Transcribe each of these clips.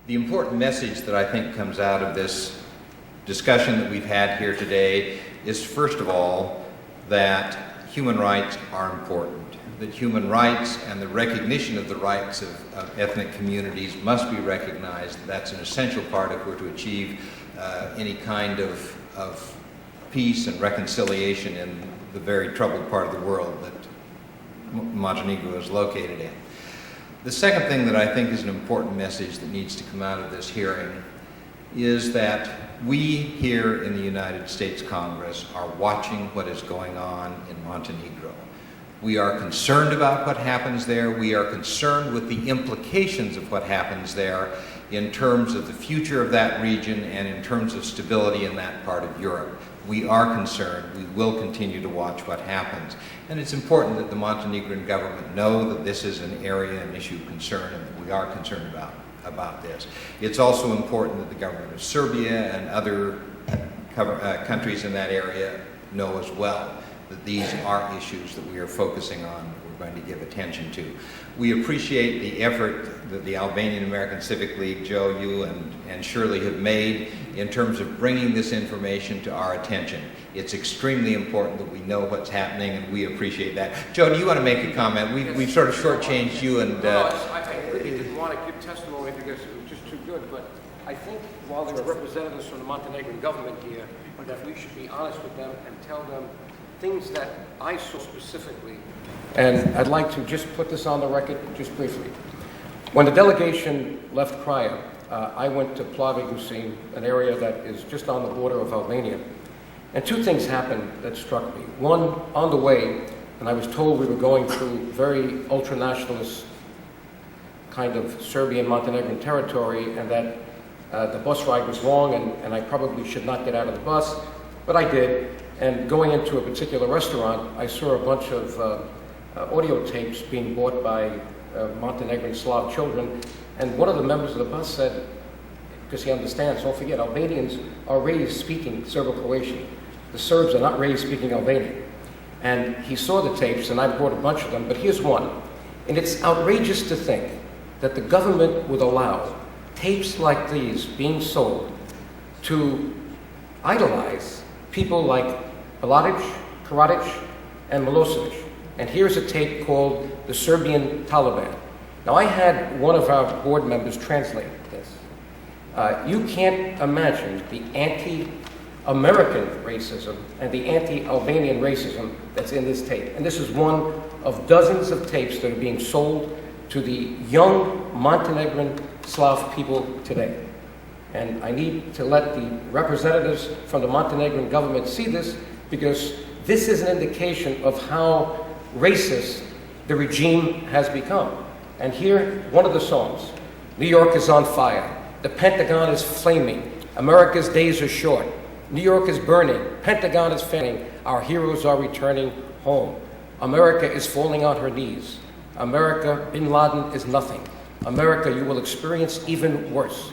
The important message that I think comes out of this discussion that we've had here today is, first of all, that human rights are important, that human rights and the recognition of the rights of ethnic communities must be recognized. That's an essential part if we're to achieve any kind of peace and reconciliation in the very troubled part of the world that Montenegro is located in. The second thing that I think is an important message that needs to come out of this hearing is that we here in the United States Congress are watching what is going on in Montenegro. We are concerned about what happens there. We are concerned with the implications of what happens there in terms of the future of that region and in terms of stability in that part of Europe. We are concerned. We will continue to watch what happens. And it's important that the Montenegrin government know that this is an area, an issue of concern, and that we are concerned about this. It's also important that the government of Serbia and other countries in that area know as well that these are issues that we are focusing on, that we're going to give attention to. We appreciate the effort that the Albanian American Civic League, Joe, you and Shirley have made in terms of bringing this information to our attention. It's extremely important that we know what's happening, and we appreciate that. Joe, do you want to make a comment? We've sort of shortchanged you and... I really didn't want to give testimony because it was just too good, but I think while there are representatives from the Montenegrin government here, that we should be honest with them and tell them things that I saw specifically. And I'd like to just put this on the record, just briefly. When the delegation left Crya, I went to Plavi, an area that is just on the border of Albania. And two things happened that struck me. One, on the way, and I was told we were going through very ultra-nationalist kind of Serbian-Montenegrin territory, and that the bus ride was long, and I probably should not get out of the bus, but I did. And going into a particular restaurant, I saw a bunch of audio tapes being bought by Montenegrin Slav children, and one of the members of the bus said, because he understands, don't forget, Albanians are raised speaking Serbo-Croatian. The Serbs are not raised speaking Albanian. And he saw the tapes, and I brought a bunch of them, but here's one. And it's outrageous to think that the government would allow tapes like these being sold to idolize people like Mladic, Karadzic, and Milosevic. And here's a tape called The Serbian Taliban. Now, I had one of our board members translate this. You can't imagine the anti-American racism and the anti-Albanian racism that's in this tape. And this is one of dozens of tapes that are being sold to the young Montenegrin Slav people today. And I need to let the representatives from the Montenegrin government see this, because this is an indication of how racist the regime has become. And here, one of the songs, New York is on fire, the Pentagon is flaming, America's days are short, New York is burning, Pentagon is failing, our heroes are returning home. America is falling on her knees. America, Bin Laden is nothing. America, you will experience even worse.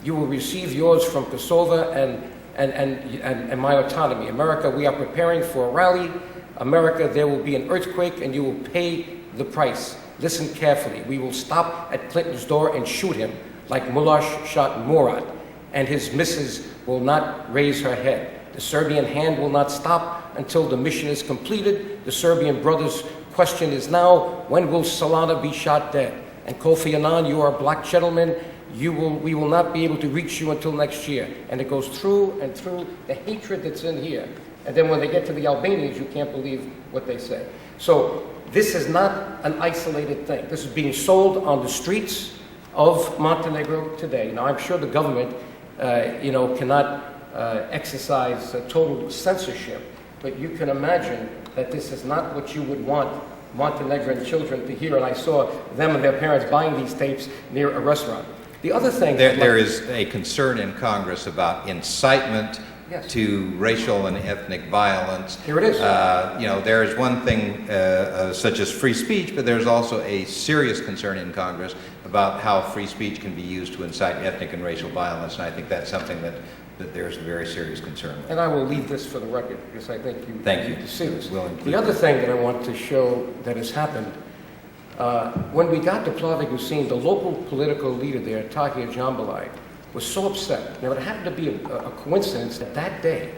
You will receive yours from Kosovo and my autonomy. America, we are preparing for a rally. America, there will be an earthquake and you will pay the price. Listen carefully. We will stop at Clinton's door and shoot him like Mulash shot Murad, and his missus will not raise her head. The Serbian hand will not stop until the mission is completed. The Serbian brothers' question is now, when will Solana be shot dead? And Kofi Annan, you are a black gentleman. We will not be able to reach you until next year. And it goes through and through the hatred that's in here. And then when they get to the Albanians, you can't believe what they say. So this is not an isolated thing. This is being sold on the streets of Montenegro today. Now, I'm sure the government, cannot exercise total censorship, but you can imagine that this is not what you would want Montenegrin children to hear. And I saw them and their parents buying these tapes near a restaurant. The other thing... There is a concern in Congress about incitement yes. to racial and ethnic violence. Here it is. There is one thing such as free speech, but there's also a serious concern in Congress about how free speech can be used to incite ethnic and racial violence, and I think that's something that there's a very serious concern with. And I will leave this for the record, because I think you need to see this. We'll the other thing that I want to show that has happened, When we got to Cloyes, the local political leader there, Tahir Jambalai, was so upset. Now, it happened to be a coincidence that that day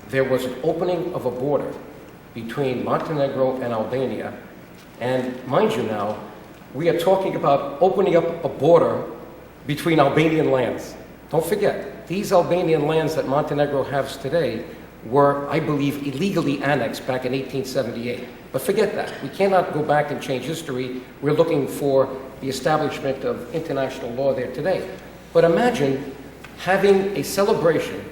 there was an opening of a border between Montenegro and Albania. And mind you now, we are talking about opening up a border between Albanian lands. Don't forget, these Albanian lands that Montenegro has today were, I believe, illegally annexed back in 1878. But forget that. We cannot go back and change history. We're looking for the establishment of international law there today. But imagine having a celebration,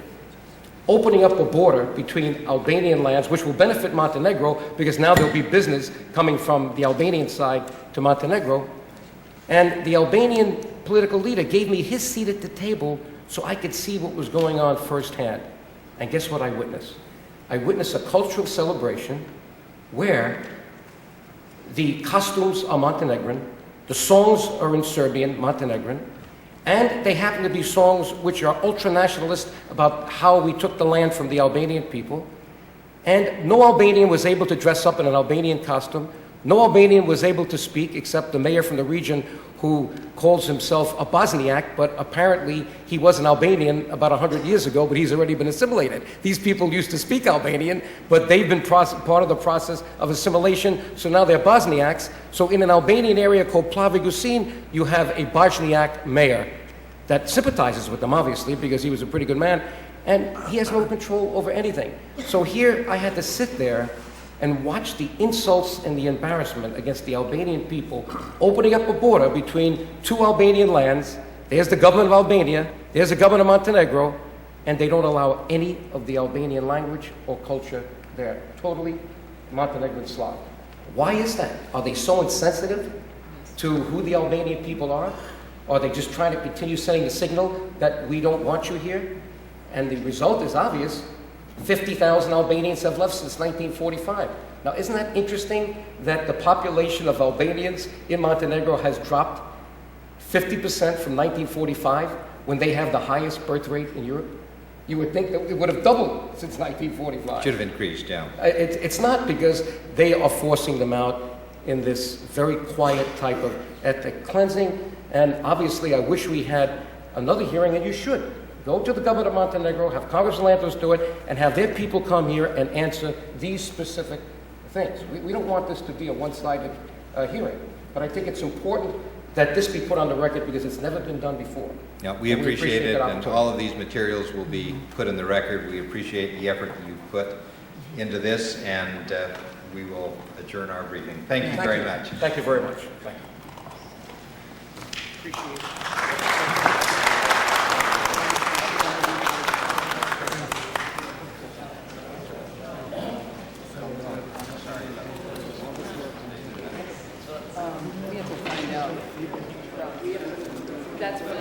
opening up a border between Albanian lands, which will benefit Montenegro, because now there'll be business coming from the Albanian side to Montenegro. And the Albanian political leader gave me his seat at the table so I could see what was going on firsthand. And guess what I witnessed? I witnessed a cultural celebration where the costumes are Montenegrin, the songs are in Serbian, Montenegrin, and they happen to be songs which are ultra-nationalist about how we took the land from the Albanian people. And no Albanian was able to dress up in an Albanian costume. No Albanian was able to speak except the mayor from the region who calls himself a Bosniak, but apparently he was an Albanian about 100 years ago, but he's already been assimilated. These people used to speak Albanian, but they've been part of the process of assimilation, so now they're Bosniaks. So in an Albanian area called Plavigusin, you have a Bosniak mayor that sympathizes with them, obviously, because he was a pretty good man, and he has no control over anything. So here I had to sit there and watch the insults and the embarrassment against the Albanian people, opening up a border between two Albanian lands. There's the government of Albania, there's the government of Montenegro, and they don't allow any of the Albanian language or culture there. Totally Montenegrin Slav. Why is that? Are they so insensitive to who the Albanian people are? Are they just trying to continue sending the signal that we don't want you here? And the result is obvious. 50,000 Albanians have left since 1945. Now, isn't that interesting that the population of Albanians in Montenegro has dropped 50% from 1945 when they have the highest birth rate in Europe? You would think that it would have doubled since 1945. Should have increased, yeah. It's not because they are forcing them out in this very quiet type of ethnic cleansing. And obviously, I wish we had another hearing, and you should. Go to the government of Montenegro, have Congressman Lantos do it, and have their people come here and answer these specific things. We don't want this to be a one-sided hearing, but I think it's important that this be put on the record because it's never been done before. Yeah, we appreciate it, and all of these materials will be put in the record. We appreciate the effort that you've put into this, and we will adjourn our briefing. Thank you very much. Thank you very much. Thank you. Appreciate it. We have to find out. That's what